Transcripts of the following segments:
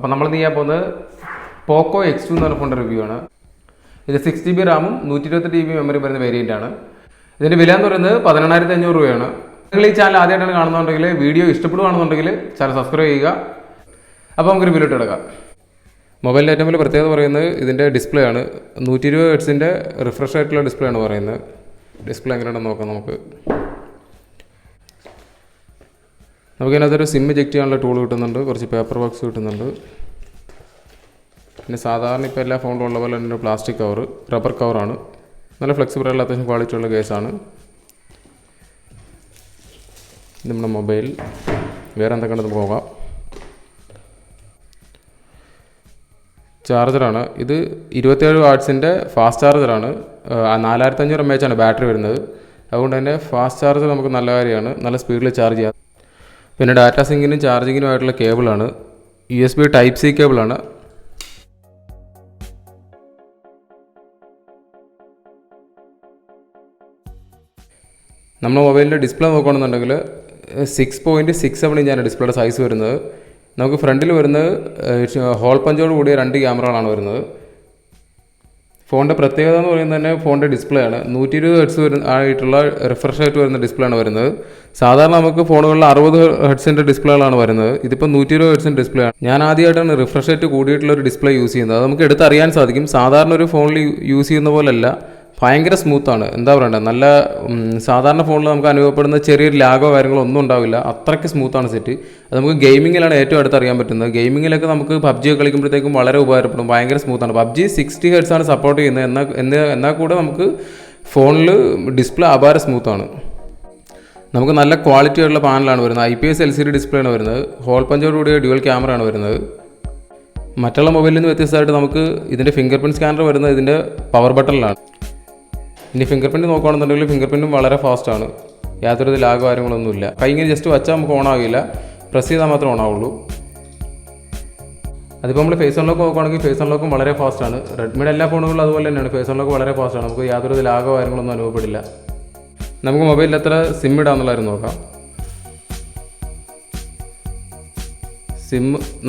അപ്പോൾ നമ്മൾ ചെയ്യാൻ പോകുന്നത് പോക്കോ X2 എന്ന് പറഞ്ഞ ഫോണിൻ്റെ റിവ്യൂ ആണ്. ഇത് 6GB റാമും 128GB മെമ്മറി വരുന്ന വേരിയൻ്റ് ആണ്. ഇതിൻ്റെ വില എന്ന് പറയുന്നത് 18,500 രൂപയാണ്. നിങ്ങൾ ഈ ചാനൽ ആദ്യമായിട്ടാണ് കാണുന്നുണ്ടെങ്കിൽ വീഡിയോ ഇഷ്ടപ്പെടുകയാണെന്നുണ്ടെങ്കിൽ ചാനൽ സബ്സ്ക്രൈബ് ചെയ്യുക. അപ്പോൾ നമുക്ക് റിവ്യൂലോട്ട് എടുക്കാം. മൊബൈലിൻ്റെ ഏറ്റവും വലിയ പ്രത്യേകത പറയുന്നത് ഇതിൻ്റെ ഡിസ്പ്ലേ ആണ്. 120 ഹെർട്സിൻ്റെ റിഫ്രഷ് ആയിട്ടുള്ള ഡിസ്പ്ലേ ആണ് പറയുന്നത്. ഡിസ്പ്ലേ എങ്ങനെയാണെന്ന് നോക്കാം. നമുക്കതിനകത്തൊരു സിം എജക്റ്റ് ചെയ്യാനുള്ള ടൂൾ കിട്ടുന്നുണ്ട്, കുറച്ച് പേപ്പർ ബോക്സ് കിട്ടുന്നുണ്ട്. പിന്നെ സാധാരണ ഇപ്പോൾ എല്ലാ ഫോണിലും ഉള്ള പോലെ തന്നെ പ്ലാസ്റ്റിക് കവർ, റബ്ബർ കവറാണ്. നല്ല ഫ്ലെക്സിബിൾ ആയിട്ടുള്ള അത്യാവശ്യം ക്വാളിറ്റി ഉള്ള കേസാണ്. നമ്മുടെ മൊബൈൽ വേറെ എന്തൊക്കെയാണെന്ന് പോകാം. ചാർജറാണ് ഇത്. 27 വാട്ട്സിൻ്റെ ഫാസ്റ്റ് ചാർജറാണ്. 4500 mAh ആണ് ബാറ്ററി വരുന്നത്. അതുകൊണ്ട് തന്നെ ഫാസ്റ്റ് ചാർജർ നമുക്ക് നല്ല കാര്യമാണ്, നല്ല സ്പീഡിൽ ചാർജ് ചെയ്യാം. പിന്നെ ഡാറ്റ സിങ്കിനും ചാർജിങ്ങിനുമായിട്ടുള്ള കേബിളാണ്. USB Type-C കേബിളാണ്. നമ്മുടെ മൊബൈലിൻ്റെ ഡിസ്പ്ലേ നോക്കുകയാണെന്നുണ്ടെങ്കിൽ 6.67 ഇഞ്ചാണ് ഡിസ്പ്ലേയുടെ സൈസ് വരുന്നത്. നമുക്ക് ഫ്രണ്ടിൽ വരുന്നത് ഹോൾ പഞ്ചോട് കൂടിയ 2 ക്യാമറകളാണ് വരുന്നത്. ഫോണിൻ്റെ പ്രത്യേകത എന്ന് പറയുന്നത് തന്നെ ഫോണിൻ്റെ ഡിസ്പ്ലേ ആണ്. 120 ഹെർട്സ് ആയിട്ടുള്ള റിഫ്രഷ് ആയിട്ട് വരുന്ന ഡിസ്പ്ലേ ആണ് വരുന്നത്. സാധാരണ നമുക്ക് ഫോണുകളിൽ 60 ഹെർട്സിൻ്റെ ഡിസ്പ്ലേകളാണ് വരുന്നത്. ഇതിപ്പോൾ 120 ഹെർട്സിൻ്റെ ഡിസ്പ്ലേ ആണ്. ഞാൻ ആദ്യമായിട്ടാണ് റിഫ്രഷ് റേറ്റ് കൂടിയിട്ടുള്ള ഒരു ഡിസ്പ്ലേ യൂസ് ചെയ്യുന്നത്. അത് നമുക്ക് എടുത്തറിയാൻ സാധിക്കും. സാധാരണ ഒരു ഫോണിൽ യൂസ് ചെയ്യുന്ന പോലെയല്ല, ഭയങ്കര സ്മൂത്താണ്. എന്താ പറയണ്ടത്, നല്ല സാധാരണ ഫോണിൽ നമുക്ക് അനുഭവപ്പെടുന്ന ചെറിയൊരു ലാഗോ കാര്യങ്ങളോ ഒന്നും ഉണ്ടാവില്ല. അത്രയ്ക്ക് സ്മൂത്താണ് സെറ്റ്. അത് നമുക്ക് ഗെയിമിങ്ങിലാണ് ഏറ്റവും അടുത്തറിയാൻ പറ്റുന്നത്. ഗെയിമിങ്ങിലൊക്കെ നമുക്ക് PUBG കളിക്കുമ്പോഴത്തേക്കും വളരെ ഉപകാരപ്പെടും. ഭയങ്കര സ്മൂത്താണ്. PUBG 60 ഹെർട്സ് ആണ് സപ്പോർട്ട് ചെയ്യുന്നത്. എന്നാൽ കൂടെ നമുക്ക് ഫോണിൽ ഡിസ്പ്ലേ അപാര സ്മൂത്താണ്. നമുക്ക് നല്ല ക്വാളിറ്റി ഉള്ള പാനലാണ് വരുന്നത്. IPS LCD ഡിസ്പ്ലേ ആണ് വരുന്നത്. ഹോൾ പഞ്ചോട് കൂടിയ ഡ്യുവൽ ക്യാമറ ആണ് വരുന്നത്. മറ്റുള്ള മൊബൈലിൽ നിന്ന് വ്യത്യസ്തമായിട്ട് നമുക്ക് ഇതിൻ്റെ ഫിംഗർ പ്രിൻറ്റ് സ്കാനർ വരുന്നത് ഇതിൻ്റെ പവർ ബട്ടണിലാണ്. ഇനി ഫിംഗർ പ്രിൻറ്റ് നോക്കുകയാണെന്നുണ്ടെങ്കിൽ ഫിംഗർ പ്രിൻറ്റും വളരെ ഫാസ്റ്റാണ്. യാതൊരു ലാഗോ കാര്യങ്ങളൊന്നുമില്ല. കൈ ഇങ്ങനെ ജസ്റ്റ് വച്ചാൽ നമുക്ക് ഓൺ ആകില്ല, പ്രസ് ചെയ്താൽ മാത്രമേ ഓൺ ആവുള്ളൂ. അതിപ്പോൾ നമ്മൾ ഫേസ് അൺലോക്ക് നോക്കുകയാണെങ്കിൽ ഫേസ് അൺലോക്കും വളരെ ഫാസ്റ്റാണ്. റെഡ്മിയുടെ എല്ലാ ഫോണുകളിലും അതുപോലെ തന്നെയാണ്. ഫേസ് അൺലോക്ക് വളരെ ഫാസ്റ്റാണ്. നമുക്ക് യാതൊരു ലാഗോ കാര്യങ്ങളൊന്നും അനുഭവപ്പെടില്ല. നമുക്ക് മൊബൈലിൽ എത്ര സിം ഇടാമെന്നുള്ളതായിരുന്നു നോക്കാം.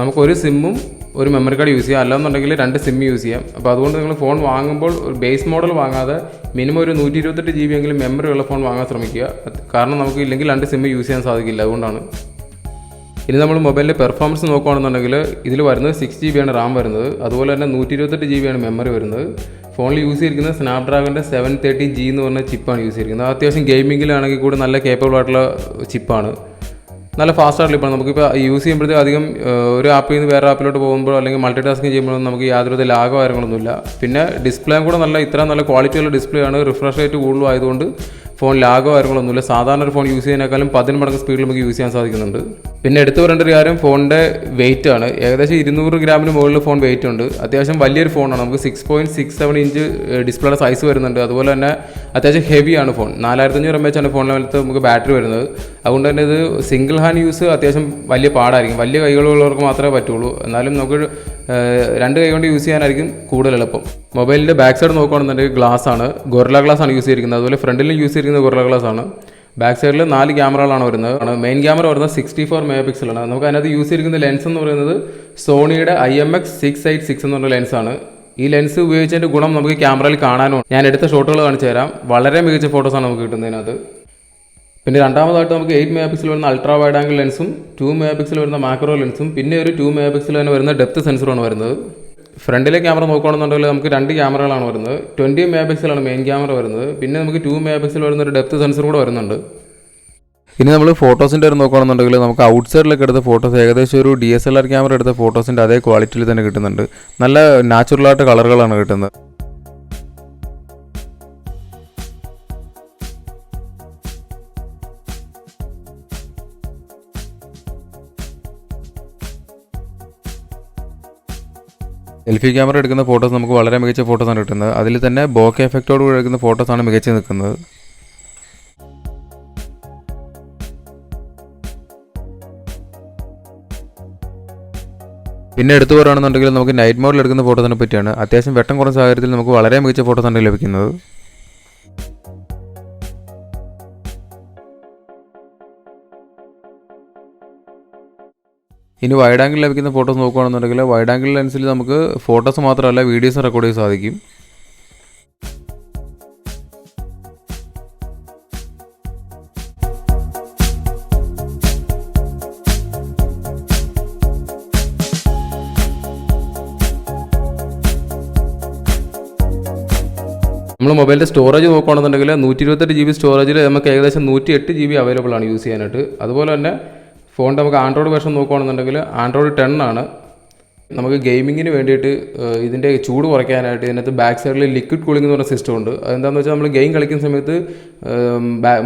നമുക്കൊരു സിമ്മും ഒരു മെമ്മറി കാർഡ് യൂസ് ചെയ്യാം, അല്ലാന്നുണ്ടെങ്കിൽ 2 സിം യൂസ് ചെയ്യാം. അപ്പോൾ അതുകൊണ്ട് നിങ്ങൾ ഫോൺ വാങ്ങുമ്പോൾ ഒരു ബേസ് മോഡൽ വാങ്ങാതെ മിനിമം ഒരു 128GB എങ്കിലും മെമ്മറി ഉള്ള ഫോൺ വാങ്ങാൻ ശ്രമിക്കുക. കാരണം നമുക്ക് ഇല്ലെങ്കിൽ 2 സിം യൂസ് ചെയ്യാൻ സാധിക്കില്ല. അതുകൊണ്ടാണ്. ഇനി നമ്മൾ മൊബൈലിൻ്റെ പെർഫോമൻസ് നോക്കുകയാണെന്നുണ്ടെങ്കിൽ ഇതിൽ വരുന്നത് 6GB ആണ് റാം വരുന്നത്. അതുപോലെ തന്നെ 128GB ആണ് മെമ്മറി വരുന്നത്. ഫോണിൽ യൂസ് ചെയ്തിരിക്കുന്നത് സ്നാപ്ഡ്രാഗണിൻ്റെ 730G എന്ന് പറഞ്ഞ ചിപ്പാണ് യൂസ് ചെയ്തിരിക്കുന്നത്. അത്യാവശ്യം ഗെയിമിങ്ങിലാണെങ്കിൽ കൂടി നല്ല കേപ്പബിൾ ആയിട്ടുള്ള ചിപ്പാണ്. നല്ല ഫാസ്റ്റായിട്ടുള്ള ഇപ്പോൾ നമുക്കിപ്പോൾ യൂസ് ചെയ്യുമ്പോഴത്തേക്ക് അധികം ഒരു ആപ്പിൽ നിന്ന് വേറെ ആപ്പിലോട്ട് പോകുമ്പോൾ അല്ലെങ്കിൽ മൾട്ടി ടാസ്കിങ് ചെയ്യുമ്പോഴൊന്നും നമുക്ക് യാതൊരു ലാഗോ കാര്യങ്ങളൊന്നുമില്ല. പിന്നെ ഡിസ്പ്ലേയും കൂടെ ഇത്ര നല്ല ക്വാളിറ്റിയുള്ള ഡിസ്പ്ലേ ആണ്. റിഫ്രഷ് റേറ്റ് കൂടുതലും ആയതുകൊണ്ട് ഫോൺ ലാഗോ കാര്യങ്ങളൊന്നുമില്ല. സാധാരണ ഒരു ഫോൺ യൂസ് ചെയ്യുന്നതിനേക്കാളും 10 മടങ്ങ് സ്പീഡിൽ നമുക്ക് യൂസ് ചെയ്യാൻ സാധിക്കുന്നുണ്ട്. പിന്നെ എടുത്തു പറയേണ്ട ഒരു കാര്യം ഫോണിൻ്റെ വെയിറ്റ് ആണ്. ഏകദേശം 200 ഗ്രാമിന് മുകളിൽ ഫോൺ വെയിറ്റ് ഉണ്ട്. അത്യാവശ്യം വലിയൊരു ഫോണാണ്. നമുക്ക് 6.67 ഇഞ്ച് ഡിസ്പ്ലേയുടെ സൈസ് വരുന്നുണ്ട്. അതുപോലെ തന്നെ അത്യാവശ്യം ഹെവിയാണ് ഫോൺ. 4500 mAh ആണ് ഫോണിനകത്ത് നമുക്ക് ബാറ്ററി വരുന്നത്. അതുകൊണ്ട് തന്നെ ഇത് സിംഗിൾ ഹാൻഡ് യൂസ് അത്യാവശ്യം വലിയ പാടായിരിക്കും. വലിയ കൈകളുള്ളവർക്ക് മാത്രമേ പറ്റുള്ളൂ. എന്നാലും നമുക്ക് 2 കൈ കൊണ്ട് യൂസ് ചെയ്യാനായിരിക്കും കൂടുതൽ എളുപ്പം. മൊബൈലിൻ്റെ ബാക്ക് സൈഡ് നോക്കുകയാണെന്നുണ്ടെങ്കിൽ ഗ്ലാസ് ആണ്. ഗൊറില്ല ഗ്ലാസ് ആണ് യൂസ് ചെയ്തിരിക്കുന്നത്. അതുപോലെ ഫ്രണ്ടിലും യൂസ് ചെയ്തിരിക്കുന്നത് ഗൊറില്ല ഗ്ലാസ് ആണ്. ബാക്ക് സൈഡിൽ 4 ക്യാമറകളാണ് വരുന്നത്. മെയിൻ ക്യാമറ വരുന്നത് 64 MP ആണ്. നമുക്ക് അതിനകത്ത് യൂസ് ചെയ്തിരിക്കുന്ന ലെൻസ് എന്ന് പറയുന്നത് സോണിയുടെ IMX686 എന്ന് പറഞ്ഞ ലെൻസാണ്. ഈ ലെൻസ് ഉപയോഗിച്ചതിൻ്റെ ഗുണം നമുക്ക് ക്യാമറയിൽ കാണാനും. ഞാൻ എടുത്ത ഷോട്ടുകൾ കാണിച്ചു തരാം. വളരെ മികച്ച ഫോട്ടോസാണ് നമുക്ക് കിട്ടുന്നതിനകത്ത്. പിന്നെ രണ്ടാമതായിട്ട് നമുക്ക് 8 MP വരുന്ന അൾട്രാ വൈഡ് ആംഗിൾ ലെൻസും 2 MP വരുന്ന മാക്രോ ലെൻസും പിന്നെ ഒരു 2 MP തന്നെ വരുന്ന ഡെപ്ത് സെൻസറുമാണ് വരുന്നത്. ഫ്രണ്ടിലെ ക്യാമറ നോക്കുകയാണെന്നുണ്ടെങ്കിൽ നമുക്ക് 2 ക്യാമറകളാണ് വരുന്നത്. 20 MP ആണ് മെയിൻ ക്യാമറ വരുന്നത്. പിന്നെ നമുക്ക് 2 MP വരുന്ന ഒരു ഡെപ്ത് സെൻസർ കൂടെ വരുന്നുണ്ട്. ഇനി നമ്മൾ ഫോട്ടോസിൻ്റെ ഒരു നോക്കുകയാണെന്നുണ്ടെങ്കിൽ നമുക്ക് ഔട്ട് സൈഡിലൊക്കെ എടുത്ത ഫോട്ടോസ് ഏകദേശം ഒരു DSLR ക്യാമറ എടുത്ത ഫോട്ടോസിൻ്റെ അതേ ക്വാളിറ്റിയിൽ തന്നെ കിട്ടുന്നുണ്ട്. നല്ല നാച്ചുറലായിട്ട് കളറുകളാണ് കിട്ടുന്നത്. സെൽഫി ക്യാമറ എടുക്കുന്ന ഫോട്ടോസ് നമുക്ക് വളരെ മികച്ച ഫോട്ടോസാണ് കിട്ടുന്നത്. അതിൽ തന്നെ ബോക്കെ എഫക്റ്റോട് കൂടി എടുക്കുന്ന ഫോട്ടോസാണ് മികച്ച് നിൽക്കുന്നത്. പിന്നെ എടുത്തു പറയുകയാണെന്നുണ്ടെങ്കിൽ നമുക്ക് നൈറ്റ് മോഡിൽ എടുക്കുന്ന ഫോട്ടോസിനെ പറ്റിയാണ്. അത്യാവശ്യം വെട്ടം കുറഞ്ഞ സാഹചര്യത്തിൽ നമുക്ക് വളരെ മികച്ച ഫോട്ടോസാണ് ലഭിക്കുന്നത്. ഇനി വൈഡ് ആംഗിൾ ലഭിക്കുന്ന ഫോട്ടോസ് നോക്കുകയാണെന്നുണ്ടെങ്കിൽ വൈഡ് ആംഗിൾ ലെൻസിൽ നമുക്ക് ഫോട്ടോസ് മാത്രമല്ല വീഡിയോസ് റെക്കോർഡ് ചെയ്യാൻ സാധിക്കും. നമ്മൾ മൊബൈലിൻ്റെ സ്റ്റോറേജ് നോക്കുകയാണെന്നുണ്ടെങ്കിൽ 128 GB സ്റ്റോറേജിൽ നമുക്ക് ഏകദേശം 108 GB അവൈലബിൾ ആണ് യൂസ് ചെയ്യാനായിട്ട്. അതുപോലെ തന്നെ ഫോണിൻ്റെ നമുക്ക് ആൻഡ്രോയിഡ് വേർഷൻ നോക്കുകയാണെന്നുണ്ടെങ്കിൽ ആൻഡ്രോയിഡ് 10 ആണ്. നമുക്ക് ഗെയിമിങ്ങിന് വേണ്ടിയിട്ട് ഇതിൻ്റെ ചൂട് കുറയ്ക്കാനായിട്ട് ഇതിനകത്ത് ബാക്ക് സൈഡിൽ ലിക്വിഡ് കൂളിംഗ് എന്ന് പറഞ്ഞ സിസ്റ്റം ഉണ്ട്. അതെന്താണെന്ന് വെച്ചാൽ നമ്മൾ ഗെയിം കളിക്കുന്ന സമയത്ത്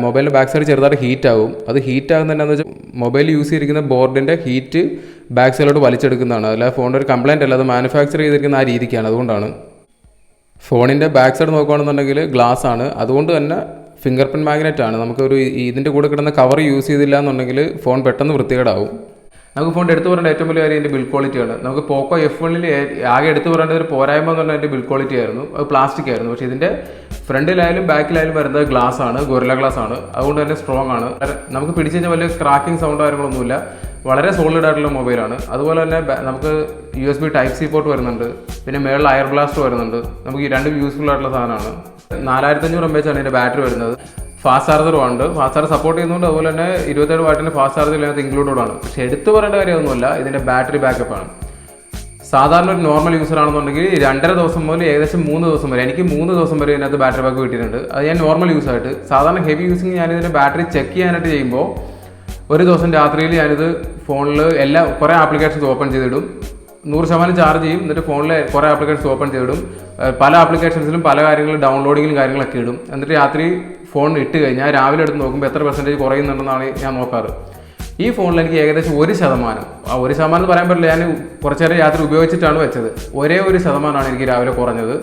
മൊബൈലിൻ്റെ ബാക്ക് സൈഡ് ചെറുതായിട്ട് ഹീറ്റ് ആകും. അത് ഹീറ്റ് ആകുന്നത് എന്താണെന്ന് വെച്ചാൽ മൊബൈൽ യൂസ് ചെയ്തിരിക്കുന്ന ബോർഡിൻ്റെ ഹീറ്റ് ബാക്ക് സൈഡിലോട്ട് വലിച്ചെടുക്കുന്നതാണ്. അല്ലാതെ ഫോണിൻ്റെ ഒരു കംപ്ലയിൻ്റ് അല്ല, അത് മാനുഫാക്ചർ ചെയ്തിരിക്കുന്ന ആ രീതിക്കാണ്. അതുകൊണ്ടാണ് ഫോണിൻ്റെ ബാക്ക് സൈഡ് നോക്കുകയാണെന്നുണ്ടെങ്കിൽ ഗ്ലാസ് ആണ്. അതുകൊണ്ട് തന്നെ ഫിംഗർ പ്രിൻറ്റ് മാഗ്നറ്റ് ആണ്. നമുക്കൊരു ഇതിൻ്റെ കൂടെ കിട്ടുന്ന കവർ യൂസ് ചെയ്തില്ല എന്നുണ്ടെങ്കിൽ ഫോൺ പെട്ടെന്ന് വൃത്തികേടാവും. നമുക്ക് ഫോണിൻ്റെ എടുത്തു പറയേണ്ട ഏറ്റവും വലിയ കാര്യം എൻ്റെ ബിൽഡ് ക്വാളിറ്റിയാണ്. നമുക്ക് പോക്കോ F1 ആകെ എടുത്തു പറയേണ്ട ഒരു പോരായ്മ എന്ന് പറഞ്ഞാൽ എൻ്റെ ബിൽഡ് ക്വാളിറ്റി ആയിരുന്നു. അത് പ്ലാസ്റ്റിക് ആയിരുന്നു. പക്ഷേ ഇതിൻ്റെ ഫ്രണ്ടിലായാലും ബാക്കിലായാലും വരുന്നത് ഗ്ലാസ് ആണ്, ഗൊറില്ല ഗ്ലാസ് ആണ്. അതുകൊണ്ട് തന്നെ സ്ട്രോങ് ആണ്. നമുക്ക് പിടിച്ചു കഴിഞ്ഞാൽ വലിയ ക്രാക്കിംഗ് സൗണ്ട് കാര്യങ്ങളൊന്നുമില്ല. വളരെ സോളിഡ് ആയിട്ടുള്ള മൊബൈലാണ്. അതുപോലെ തന്നെ നമുക്ക് USB Type-C പോർട്ട് വരുന്നുണ്ട്. പിന്നെ മേളിൽ എയർ ബ്ലാസ്റ്റ് വരുന്നുണ്ട്. നമുക്ക് ഈ രണ്ടും യൂസ്ഫുൾ ആയിട്ടുള്ള സാധനമാണ്. 4500 mAh ആണ് ഇതിൻ്റെ ബാറ്ററി വരുന്നത്. ഫാസ്റ്റ് ചാർജറും ഉണ്ട്. ഫാസ്റ്റ് ചാർജർ സപ്പോർട്ട് ചെയ്യുന്നുണ്ട്. അതുപോലെ തന്നെ 27 വാട്ടിൻ്റെ ഫാസ്റ്റ് ചാർജർ ഇതിനകത്ത് ഇൻക്ലൂഡഡ് ആണ്. പക്ഷേ എടുത്തു പറയേണ്ട കാര്യമൊന്നുമല്ല, ഇതിൻ്റെ ബാറ്ററി ബാക്കപ്പ് ആണ്. സാധാരണ ഒരു നോർമൽ യൂസർ ആണെന്നുണ്ടെങ്കിൽ 2.5 ദിവസം മുതൽ ഏകദേശം 3 ദിവസം വരെ, എനിക്ക് 3 ദിവസം വരെ ഇതിനകത്ത് ബാറ്ററി ബാക്ക് കിട്ടിയിട്ടുണ്ട്. അത് ഞാൻ നോർമൽ യൂസ് ആയിട്ട്. സാധാരണ ഹെവി യൂസിങ് ഞാനിതിൻ്റെ ബാറ്ററി ചെക്ക് ചെയ്യാനായിട്ട് ചെയ്യുമ്പോൾ ഒരു ദിവസം രാത്രിയിൽ ഞാനിത് ഫോണിൽ കുറേ ആപ്ലിക്കേഷൻസ് ഓപ്പൺ ചെയ്തിടും. 100% ചാർജ് ചെയ്യും. എന്നിട്ട് ഫോണിൽ കുറേ ആപ്ലിക്കേഷൻസ് ഓപ്പൺ ചെയ്തിടും. പല ആപ്ലിക്കേഷൻസിലും പല കാര്യങ്ങളും ഡൗൺലോഡിങ്ങിലും കാര്യങ്ങളൊക്കെ ഇടും. എന്നിട്ട് രാത്രി ഫോൺ ഇട്ട് കഴിഞ്ഞാൽ രാവിലെ എടുത്ത് നോക്കുമ്പോൾ എത്ര % കുറയുന്നുണ്ടെന്നാണ് ഞാൻ നോക്കാറ്. ഈ ഫോണിൽ എനിക്ക് ഏകദേശം 1%, ആ 1% എന്ന് പറയാൻ പറ്റില്ല, ഞാൻ കുറച്ച് നേരം രാത്രി ഉപയോഗിച്ചിട്ടാണ് വെച്ചത്. ഒരേ 1%ആണ് എനിക്ക് രാവിലെ കുറഞ്ഞത്.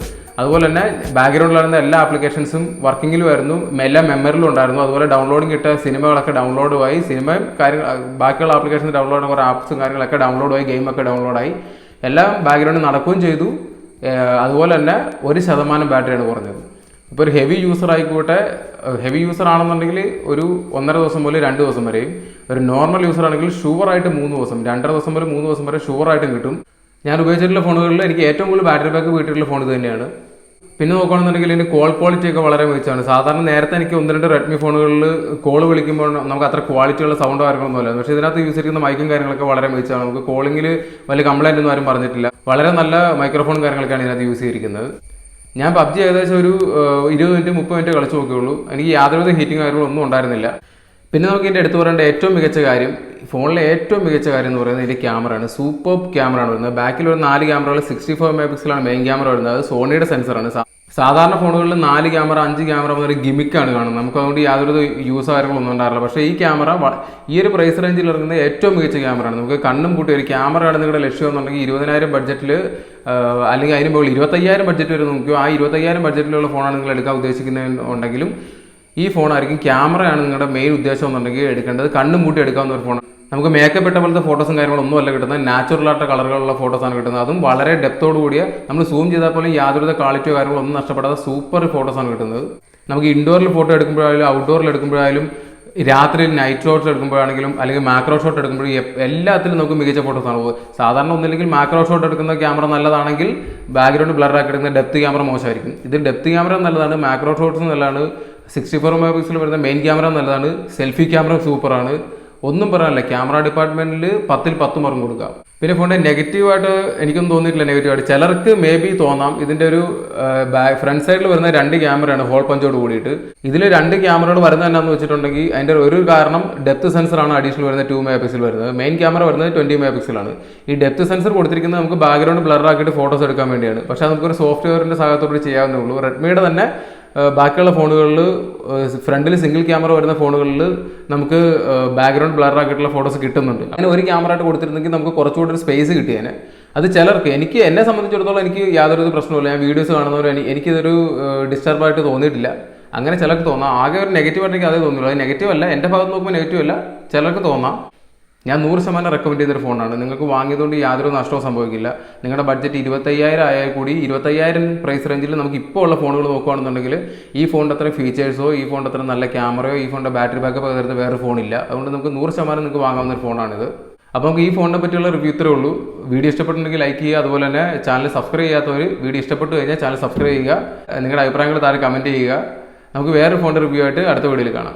അതുപോലെ തന്നെ ബാക്ക്ഗ്രൗണ്ടിലായിരുന്ന എല്ലാ ആപ്ലിക്കേഷൻസും വർക്കിങ്ങിലും ആയിരുന്നു, എല്ലാം മെമ്മറിയിലും ഉണ്ടായിരുന്നു. അതുപോലെ ഡൗൺലോഡിങ് ഇട്ട സിനിമകളൊക്കെ ഡൗൺലോഡുമായി, സിനിമയും ബാക്കിയുള്ള ആപ്ലിക്കേഷൻസ് ഡൗൺലോഡ് കുറേ ആപ്സും കാര്യങ്ങളൊക്കെ ഡൗൺലോഡായി, ഗെയിമൊക്കെ ഡൗൺലോഡായി, എല്ലാം ബാക്ക്ഗ്രൗണ്ടിൽ നടക്കുകയും ചെയ്തു. അതുപോലെ തന്നെ 1% ബാറ്ററിയാണ് കുറഞ്ഞത്. ഇപ്പോൾ ഒരു ഹെവി യൂസർ ആയിക്കോട്ടെ, ഹെവി യൂസർ ആണെന്നുണ്ടെങ്കിൽ ഒരു 1.5 ദിവസം മുതൽ 2 ദിവസം വരെയും, ഒരു നോർമൽ യൂസർ ആണെങ്കിൽ ഷുവറായിട്ട് 3 ദിവസം, 2.5 ദിവസം മുതൽ 3 ദിവസം വരെ ഷുവറായിട്ടും കിട്ടും. ഞാൻ ഉപയോഗിച്ചിട്ടുള്ള ഫോണുകളിൽ എനിക്ക് ഏറ്റവും കൂടുതൽ ബാറ്ററി ബാക്ക് വീട്ടിലുള്ള ഫോൺ ഇത് തന്നെയാണ്. പിന്നെ നോക്കുകയാണെന്നുണ്ടെങ്കിൽ ഇതിൻ്റെ കോൾ ക്വാളിറ്റി ഒക്കെ വളരെ മികച്ചതാണ്. സാധാരണ നേരത്തെ എനിക്ക് 1-2 റെഡ്മി ഫോണുകളിൽ കോൾ വിളിക്കുമ്പോൾ നമുക്ക് അത്ര ക്വാളിറ്റിയുള്ള സൗണ്ടോ കാര്യങ്ങളൊന്നുമില്ല. പക്ഷേ ഇതിനകത്ത് യൂസ് ചെയ്തിരിക്കുന്ന മൈക്കും കാര്യങ്ങളൊക്കെ വളരെ മികച്ചതാണ്. നമുക്ക് കോളിങ്ങിൽ വലിയ കംപ്ലൈൻ്റ് ഒന്നും ആരും പറഞ്ഞിട്ടില്ല. വളരെ നല്ല മൈക്രോഫോൺ കാര്യങ്ങളൊക്കെയാണ് ഇതിനകത്ത് യൂസ് ചെയ്തിരിക്കുന്നത്. ഞാൻ PUBG ഏകദേശം ഒരു 20 മിനിറ്റ് 30 മിനിറ്റ് കളിച്ച് നോക്കിയുള്ളൂ. എനിക്ക് യാതൊരുവിധ ഹീറ്റിംഗ് കാര്യങ്ങളൊന്നും ഉണ്ടായിരുന്നില്ല. പിന്നെ നമുക്ക് ഇതിൻ്റെ എടുത്തു പറയേണ്ട ഏറ്റവും മികച്ച കാര്യം, ഫോണിലെ ഏറ്റവും മികച്ച കാര്യം എന്ന് പറയുന്നത് ഇതിൻ്റെ ക്യാമറയാണ്. സൂപ്പർ ക്യാമറയാണ് വരുന്നത്. ബാക്കിൽ ഒരു 4 ക്യാമറകൾ 64 MP മെയിൻ ക്യാമറ വരുന്നത്. അത് സോണിയുടെ സെൻസറാണ്. സാധാരണ ഫോണുകളിൽ 4 ക്യാമറ 5 ക്യാമറ എന്നൊരു ഗിമിക്കാണ് കാണുന്നത്. നമുക്ക് അതുകൊണ്ട് യാതൊരു യൂസ് കാര്യങ്ങളൊന്നും ഉണ്ടാറില്ല. പക്ഷേ ഈ ക്യാമറ ഈ ഒരു പ്രൈസ് റേഞ്ചിൽ ഇറങ്ങുന്നത് ഏറ്റവും മികച്ച ക്യാമറയാണ്. നമുക്ക് കണ്ണും കൂട്ടി ഒരു ക്യാമറയാണ് നിങ്ങളുടെ ലക്ഷ്യം എന്നുണ്ടെങ്കിൽ 20,000 ബഡ്ജറ്റിൽ, അല്ലെങ്കിൽ അതിന് മുകളിൽ 25,000 ബഡ്ജറ്റ് വരെ നോക്കിയോ, ആ 25,000 ബഡ്ജറ്റിലുള്ള ഫോണാണ് നിങ്ങൾ എടുക്കാൻ ഉദ്ദേശിക്കുന്നുണ്ടെങ്കിലും ഈ ഫോണായിരിക്കും. ക്യാമറയാണ് നിങ്ങളുടെ മെയിൻ ഉദ്ദേശം എന്നുണ്ടെങ്കിൽ എടുക്കേണ്ടത്. കണ്ണും കൂട്ടി എടുക്കാവുന്ന ഒരു ഫോണാണ്. നമുക്ക് മേക്കപ്പ് ഇട്ട പോലത്തെ ഫോട്ടോസും കാര്യങ്ങളൊന്നും അല്ല കിട്ടുന്നത്. നാച്ചുറലായിട്ട് കളറുകളുള്ള ഫോട്ടോസാണ് കിട്ടുന്നത്. അതും വളരെ ഡെപ്തോട് കൂടിയ, നമ്മൾ സൂം ചെയ്താൽ പോലും യാതൊരുവിധ ക്വാളിറ്റിയോ കാര്യങ്ങളോ ഒന്നും നഷ്ടപ്പെടാതെ സൂപ്പർ ഫോട്ടോസാണ് കിട്ടുന്നത്. നമുക്ക് ഇൻഡോറിൽ ഫോട്ടോ എടുക്കുമ്പോഴായാലും ഔട്ട്ഡോറിൽ എടുക്കുമ്പോഴായാലും രാത്രിയിൽ നൈറ്റ് ഷോട്ട്സ് എടുക്കുമ്പോഴാണെങ്കിലും അല്ലെങ്കിൽ മാക്രോ ഷോട്ട് എടുക്കുമ്പോഴും എല്ലാത്തിലും നമുക്ക് മികച്ച ഫോട്ടോസാണ്. സാധാരണ ഒന്നില്ലെങ്കിൽ മാക്രോ ഷോട്ട് എടുക്കുന്ന ക്യാമറ നല്ലതാണെങ്കിൽ ബാക്ക്ഗ്രൗണ്ട് ബ്ലറാക്കി എടുക്കുന്ന ഡെപ്ത് ക്യാമറ മോശമായിരിക്കും. ഇത് ഡെപ്ത് ക്യാമറ നല്ലതാണ്, മാക്രോ ഷോട്ട്സ് നല്ലതാണ്, 64 MP വരുന്ന മെയിൻ ക്യാമറ നല്ലതാണ്, സെൽഫി ക്യാമറ സൂപ്പറാണ്. ഒന്നും പറയാനില്ല. ക്യാമറ ഡിപ്പാർട്ട്മെന്റിൽ 10-ൽ 10 മാർക്ക് കൊടുക്കാം. പിന്നെ ഫോണിന്റെ നെഗറ്റീവായിട്ട് എനിക്കൊന്നും തോന്നിയിട്ടില്ല. നെഗറ്റീവായിട്ട് ചിലർക്ക് മേ ബി തോന്നാം. ഇതിന്റെ ഒരു ഫ്രണ്ട് സൈഡിൽ വരുന്ന 2 ക്യാമറയാണ് ഹോൾ പഞ്ചോട് കൂടിയിട്ട്. ഇതിൽ 2 ക്യാമറകൾ വരുന്നത് എന്നാന്ന് വെച്ചിട്ടുണ്ടെങ്കിൽ അതിന്റെ ഒരു കാരണം ഡെപ്ത് സെൻസറാണ് അഡീഷണൽ വരുന്നത് 2 MP വരുന്നത്. മെയിൻ ക്യാമറ വരുന്നത് 20 MP ആണ്. ഈ ഡെപ്ത് സെൻസർ കൊടുത്തിരിക്കുന്നത് നമുക്ക് ബാക്ക്ഗ്രൗണ്ട് ബ്ലറാക്കിയിട്ട് ഫോട്ടോസ് എടുക്കാൻ വേണ്ടിയാണ്. പക്ഷേ നമുക്കൊരു സോഫ്റ്റ്വെയറിന്റെ സഹായത്തോടെ ചെയ്യാവുന്നേ ഉള്ളൂ. റെഡ്മിയുടെ തന്നെ ബാക്കിയുള്ള ഫോണുകളിൽ ഫ്രണ്ടിൽ സിംഗിൾ ക്യാമറ വരുന്ന ഫോണുകളിൽ നമുക്ക് ബാക്ക്ഗ്രൗണ്ട് ബ്ലറാക്കിയിട്ടുള്ള ഫോട്ടോസ് കിട്ടുന്നുണ്ട്. അങ്ങനെ ഒരു ക്യാമറ ആയിട്ട് കൊടുത്തിരുന്നെങ്കിൽ നമുക്ക് കുറച്ചുകൂടി ഒരു സ്പേസ് കിട്ടിയേനെ. അത് ചിലർക്ക്, എന്നെ സംബന്ധിച്ചിടത്തോളം എനിക്ക് യാതൊരു പ്രശ്നമില്ല. ഞാൻ വീഡിയോസ് കാണുന്നവർ എനിക്കിതൊരു ഡിസ്റ്റർബായിട്ട് തോന്നിയിട്ടില്ല. അങ്ങനെ ചിലർക്ക് തോന്നാം. ആകെ ഒരു നെഗറ്റീവ് ആയിട്ടെങ്കിൽ അതേ തോന്നുള്ളൂ. അത് നെഗറ്റീവ് അല്ല, എൻ്റെ ഭാഗത്ത് നോക്കുമ്പോൾ നെഗറ്റീവ് അല്ല, ചിലർക്ക് തോന്നാം. ഞാൻ 100% റെക്കമെൻഡ് ചെയ്തൊരു ഫോണാണ്. നിങ്ങൾക്ക് വാങ്ങിയതുകൊണ്ട് യാതൊരു നഷ്ടവും സംഭവിക്കില്ല. നിങ്ങളുടെ ബഡ്ജറ്റ് 25,000 ആയാൽ കൂടി 25,000 പ്രൈസ് റേഞ്ചിൽ നമുക്ക് ഇപ്പോൾ ഉള്ള ഫോണുകൾ നോക്കുകയാണെന്നുണ്ടെങ്കിൽ ഈ ഫോണിൻ്റെ അത്ര ഫീച്ചേഴ്സോ ഈ ഫോണിൻ്റെ അത്ര നല്ല ക്യാമറയോ ഈ ഫോണിൻ്റെ ബാറ്ററി ബാക്കപ്പ് തരുന്ന വേറെ ഫോണില്ല. അതുകൊണ്ട് നമുക്ക് 100% നിങ്ങൾക്ക് വാങ്ങാവുന്ന ഒരു ഫോണാണിത്. അപ്പോൾ നമുക്ക് ഈ ഫോണിനെ പറ്റിയുള്ള റിവ്യൂ ഇത്രേ ഉള്ളൂ. വീഡിയോ ഇഷ്ടപ്പെട്ടിട്ടുണ്ടെങ്കിൽ ലൈക്ക് ചെയ്യുക. അതുപോലെ തന്നെ ചാനൽ സബ്സ്ക്രൈബ് ചെയ്യാത്തവർ വീഡിയോ ഇഷ്ടപ്പെട്ട് കഴിഞ്ഞാൽ ചാനൽ സബ്സ്ക്രൈബ് ചെയ്യുക. നിങ്ങളുടെ അഭിപ്രായങ്ങൾ താഴെ കമൻറ്റ് ചെയ്യുക. നമുക്ക് വേറൊരു ഫോണിൻ്റെ റിവ്യൂ ആയിട്ട് അടുത്ത വീഡിയോയിൽ കാണാം.